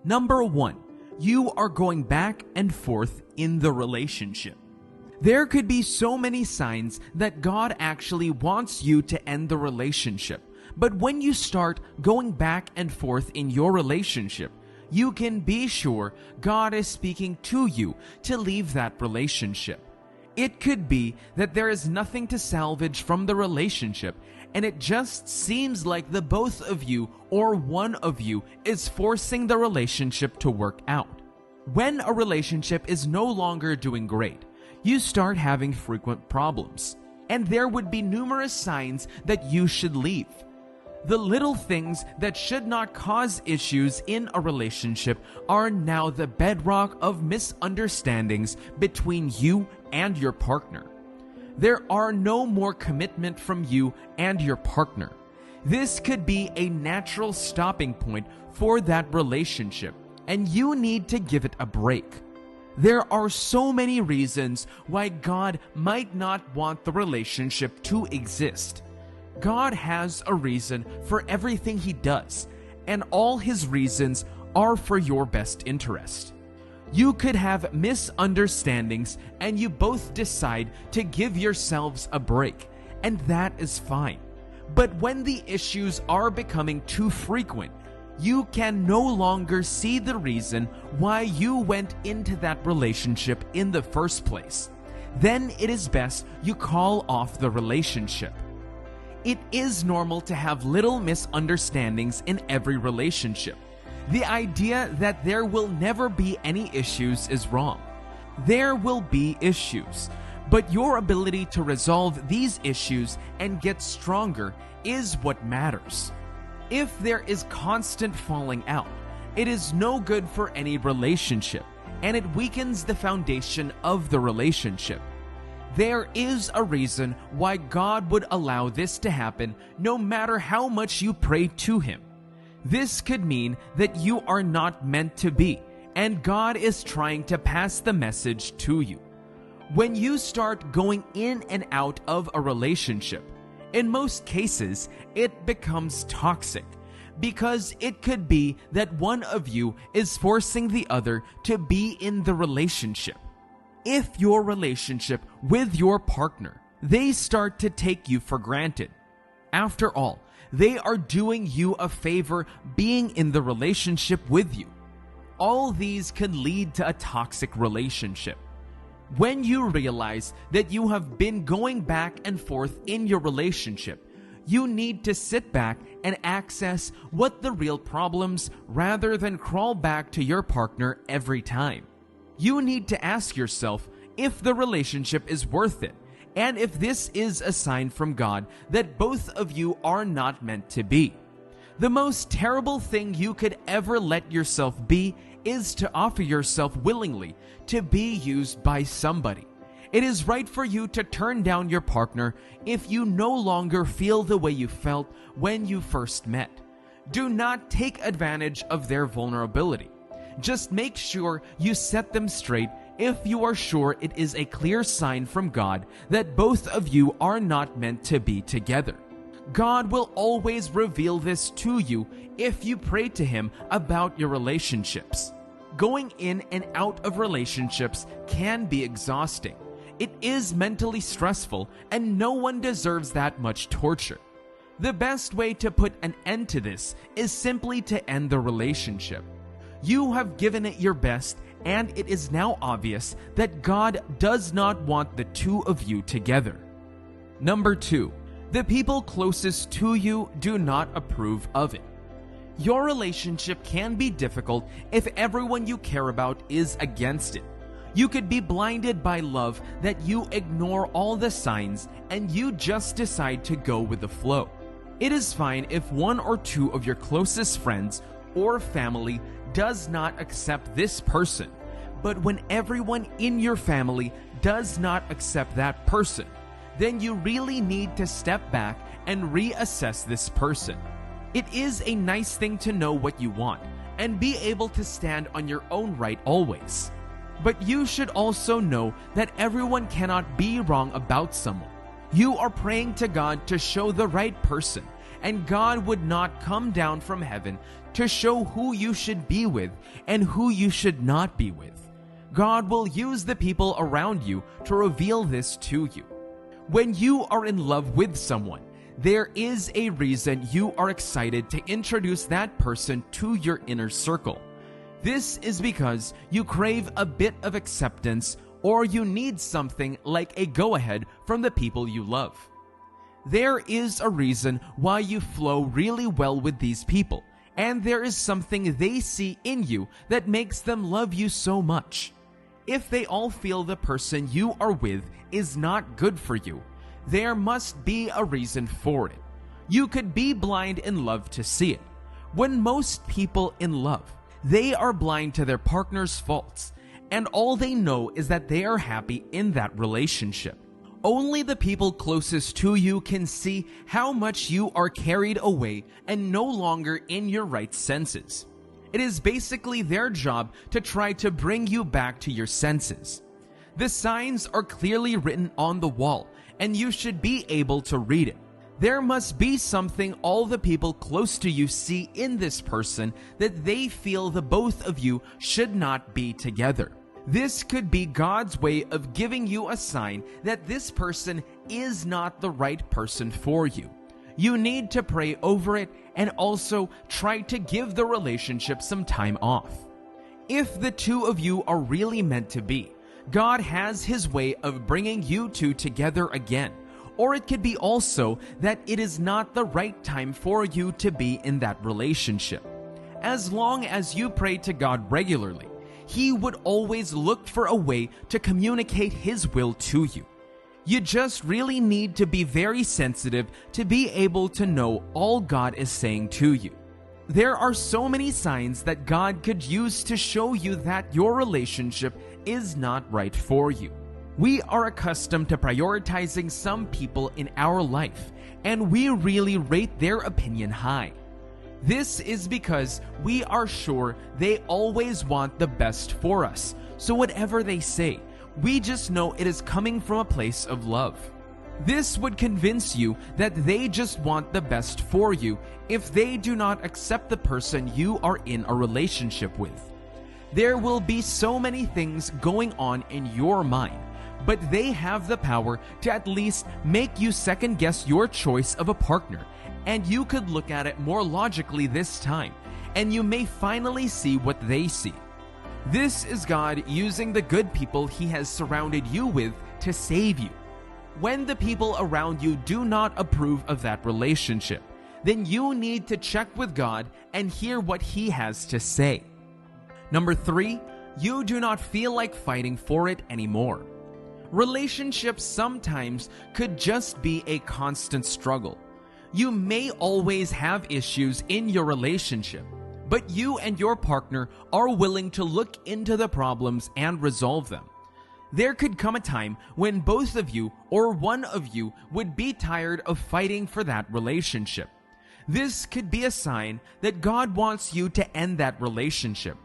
Number 1, you are going back and forth in the relationship. There could be so many signs that God actually wants you to end the relationship. But when you start going back and forth in your relationship, you can be sure God is speaking to you to leave that relationship. It could be that there is nothing to salvage from the relationship, and it just seems like the both of you or one of you is forcing the relationship to work out. When a relationship is no longer doing great, you start having frequent problems, and there would be numerous signs that you should leave. The little things that should not cause issues in a relationship are now the bedrock of misunderstandings between you and your partner. There are no more commitment from you and your partner. This could be a natural stopping point for that relationship, and you need to give it a break. There are so many reasons why God might not want the relationship to exist. God has a reason for everything He does, and all His reasons are for your best interest. You could have misunderstandings and you both decide to give yourselves a break, and that is fine. But when the issues are becoming too frequent, you can no longer see the reason why you went into that relationship in the first place. Then it is best you call off the relationship. It is normal to have little misunderstandings in every relationship. The idea that there will never be any issues is wrong. There will be issues, but your ability to resolve these issues and get stronger is what matters. If there is constant falling out, it is no good for any relationship, and it weakens the foundation of the relationship. There is a reason why God would allow this to happen, no matter how much you pray to Him. This could mean that you are not meant to be, and God is trying to pass the message to you. When you start going in and out of a relationship, in most cases, it becomes toxic, because it could be that one of you is forcing the other to be in the relationship. If your relationship with your partner, they start to take you for granted. After all, they are doing you a favor being in the relationship with you. All these can lead to a toxic relationship. When you realize that you have been going back and forth in your relationship, you need to sit back and access what the real problems rather than crawl back to your partner every time. You need to ask yourself if the relationship is worth it, and if this is a sign from God that both of you are not meant to be. The most terrible thing you could ever let yourself be is to offer yourself willingly to be used by somebody. It is right for you to turn down your partner if you no longer feel the way you felt when you first met. Do not take advantage of their vulnerability. Just make sure you set them straight if you are sure it is a clear sign from God that both of you are not meant to be together. God will always reveal this to you if you pray to Him about your relationships. Going in and out of relationships can be exhausting. It is mentally stressful, and no one deserves that much torture. The best way to put an end to this is simply to end the relationship. You have given it your best, and it is now obvious that God does not want the two of you together. Number 2, the people closest to you do not approve of it. Your relationship can be difficult if everyone you care about is against it. You could be blinded by love that you ignore all the signs and you just decide to go with the flow. It is fine if one or two of your closest friends or family does not accept this person, but when everyone in your family does not accept that person, then you really need to step back and reassess this person. It is a nice thing to know what you want and be able to stand on your own right always. But you should also know that everyone cannot be wrong about someone. You are praying to God to show the right person, and God would not come down from heaven to show who you should be with and who you should not be with. God will use the people around you to reveal this to you. When you are in love with someone, there is a reason you are excited to introduce that person to your inner circle. This is because you crave a bit of acceptance, or you need something like a go-ahead from the people you love. There is a reason why you flow really well with these people, and there is something they see in you that makes them love you so much. If they all feel the person you are with is not good for you, there must be a reason for it. You could be blind in love to see it. When most people in love, they are blind to their partner's faults, and all they know is that they are happy in that relationship. Only the people closest to you can see how much you are carried away and no longer in your right senses. It is basically their job to try to bring you back to your senses. The signs are clearly written on the wall, and you should be able to read it. There must be something all the people close to you see in this person that they feel the both of you should not be together. This could be God's way of giving you a sign that this person is not the right person for you. You need to pray over it and also try to give the relationship some time off. If the two of you are really meant to be, God has His way of bringing you two together again. Or it could be also that it is not the right time for you to be in that relationship. As long as you pray to God regularly, He would always look for a way to communicate His will to you. You just really need to be very sensitive to be able to know all God is saying to you. There are so many signs that God could use to show you that your relationship is not right for you. We are accustomed to prioritizing some people in our life, and we really rate their opinion high. This is because we are sure they always want the best for us, so whatever they say, we just know it is coming from a place of love. This would convince you that they just want the best for you if they do not accept the person you are in a relationship with. There will be so many things going on in your mind, but they have the power to at least make you second guess your choice of a partner, and you could look at it more logically this time, and you may finally see what they see. This is God using the good people He has surrounded you with to save you. When the people around you do not approve of that relationship, then you need to check with God and hear what He has to say. Number 3, you do not feel like fighting for it anymore. Relationships sometimes could just be a constant struggle. You may always have issues in your relationship, but you and your partner are willing to look into the problems and resolve them. There could come a time when both of you or one of you would be tired of fighting for that relationship. This could be a sign that God wants you to end that relationship,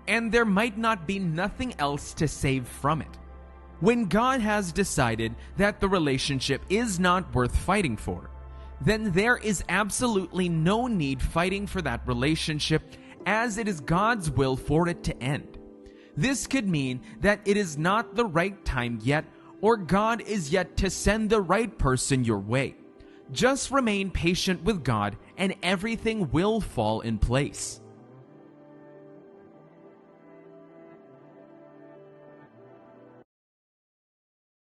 and there might not be nothing else to save from it. When God has decided that the relationship is not worth fighting for, then there is absolutely no need fighting for that relationship, as it is God's will for it to end. This could mean that it is not the right time yet, or God is yet to send the right person your way. Just remain patient with God and everything will fall in place.